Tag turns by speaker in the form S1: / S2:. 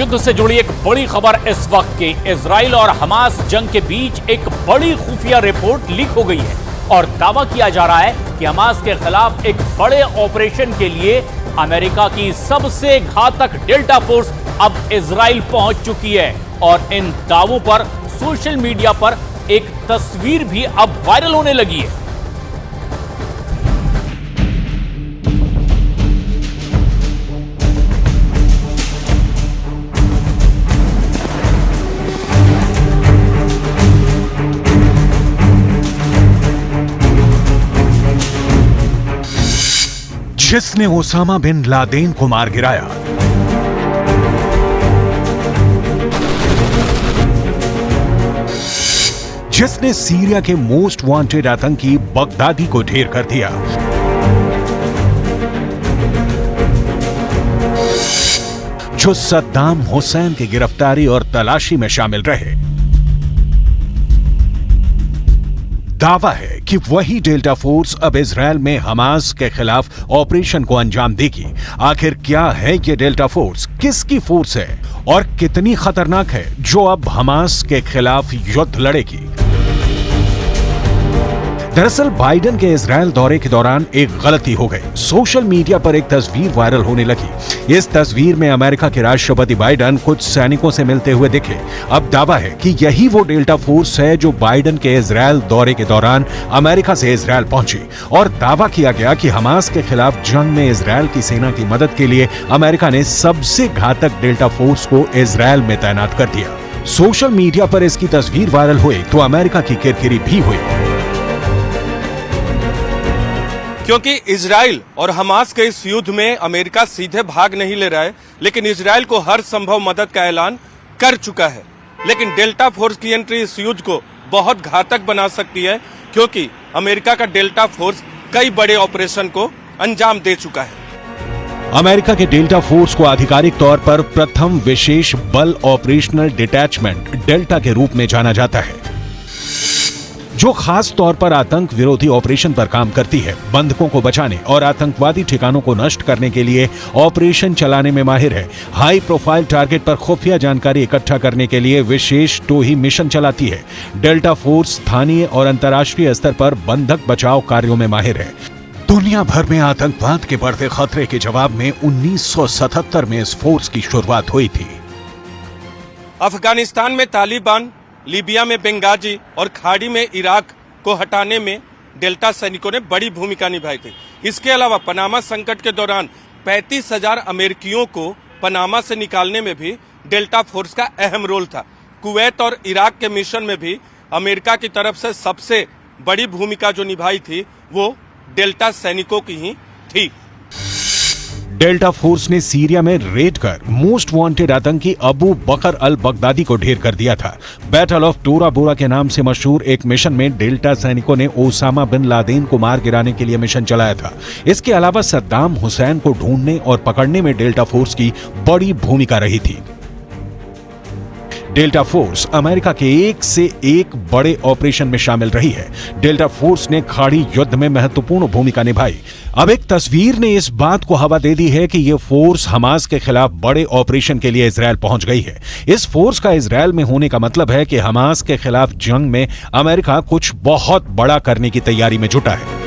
S1: युद्ध से जुड़ी एक बड़ी खबर इस वक्त की। इजराइल और हमास जंग के बीच एक बड़ी खुफिया रिपोर्ट लीक हो गई है और दावा किया जा रहा है कि हमास के खिलाफ एक बड़े ऑपरेशन के लिए अमेरिका की सबसे घातक डेल्टा फोर्स अब इजराइल पहुंच चुकी है। और इन दावों पर सोशल मीडिया पर एक तस्वीर भी अब वायरल होने लगी है।
S2: जिसने ओसामा बिन लादेन को मार गिराया, जिसने सीरिया के मोस्ट वांटेड आतंकी बगदादी को ढेर कर दिया, जो सद्दाम हुसैन की गिरफ्तारी और तलाशी में शामिल रहे। दावा है कि वही डेल्टा फोर्स अब इजराइल में हमास के खिलाफ ऑपरेशन को अंजाम देगी। आखिर क्या है ये डेल्टा फोर्स, किसकी फोर्स है और कितनी खतरनाक है जो अब हमास के खिलाफ युद्ध लड़ेगी? दरअसल बाइडेन के इजराइल दौरे के दौरान एक गलती हो गई। सोशल मीडिया पर एक तस्वीर वायरल होने लगी। इस तस्वीर में अमेरिका के राष्ट्रपति बाइडेन कुछ सैनिकों से मिलते हुए दिखे। अब दावा है कि यही वो डेल्टा फोर्स है जो बाइडेन के इजराइल दौरे के दौरान अमेरिका से इजराइल पहुंची। और दावा किया गया कि हमास के खिलाफ जंग में इजराइल की सेना की मदद के लिए अमेरिका ने सबसे घातक डेल्टा फोर्स को इजराइल में तैनात कर दिया। सोशल मीडिया पर इसकी तस्वीर वायरल हुई तो अमेरिका की किरकिरी भी हुई,
S3: क्योंकि इजराइल और हमास के इस युद्ध में अमेरिका सीधे भाग नहीं ले रहा है, लेकिन इजराइल को हर संभव मदद का ऐलान कर चुका है। लेकिन डेल्टा फोर्स की एंट्री इस युद्ध को बहुत घातक बना सकती है, क्योंकि अमेरिका का डेल्टा फोर्स कई बड़े ऑपरेशन को अंजाम दे चुका है।
S2: अमेरिका के डेल्टा फोर्स को आधिकारिक तौर पर प्रथम विशेष बल ऑपरेशनल डिटैचमेंट डेल्टा के रूप में जाना जाता है, जो खास तौर पर आतंक विरोधी ऑपरेशन पर काम करती है। बंधकों को बचाने और आतंकवादी ठिकानों को नष्ट करने के लिए ऑपरेशन चलाने में माहिर है। हाई प्रोफाइल टारगेट पर खुफिया जानकारी इकट्ठा करने के लिए विशेष टोही मिशन चलाती है। डेल्टा फोर्स स्थानीय और अंतर्राष्ट्रीय स्तर पर बंधक बचाव कार्यों में माहिर है। दुनिया भर में आतंकवाद के बढ़ते खतरे के जवाब में 1977 में इस फोर्स की शुरुआत हुई थी।
S3: अफगानिस्तान में तालिबान, लीबिया में बेंगाजी और खाड़ी में इराक को हटाने में डेल्टा सैनिकों ने बड़ी भूमिका निभाई थी। इसके अलावा पनामा संकट के दौरान 35,000 अमेरिकियों को पनामा से निकालने में भी डेल्टा फोर्स का अहम रोल था। कुवैत और इराक के मिशन में भी अमेरिका की तरफ से सबसे बड़ी भूमिका जो निभाई थी वो डेल्टा सैनिकों की ही थी।
S2: डेल्टा फोर्स ने सीरिया में रेड कर मोस्ट वांटेड आतंकी अबू बकर अल बगदादी को ढेर कर दिया था। बैटल ऑफ टोरा बोरा के नाम से मशहूर एक मिशन में डेल्टा सैनिकों ने ओसामा बिन लादेन को मार गिराने के लिए मिशन चलाया था। इसके अलावा सद्दाम हुसैन को ढूंढने और पकड़ने में डेल्टा फोर्स की बड़ी भूमिका रही थी। डेल्टा फोर्स अमेरिका के एक से एक बड़े ऑपरेशन में शामिल रही है। डेल्टा फोर्स ने खाड़ी युद्ध में महत्वपूर्ण भूमिका निभाई। अब एक तस्वीर ने इस बात को हवा दे दी है कि यह फोर्स हमास के खिलाफ बड़े ऑपरेशन के लिए इजराइल पहुंच गई है। इस फोर्स का इजराइल में होने का मतलब है कि हमास के खिलाफ जंग में अमेरिका कुछ बहुत बड़ा करने की तैयारी में जुटा है।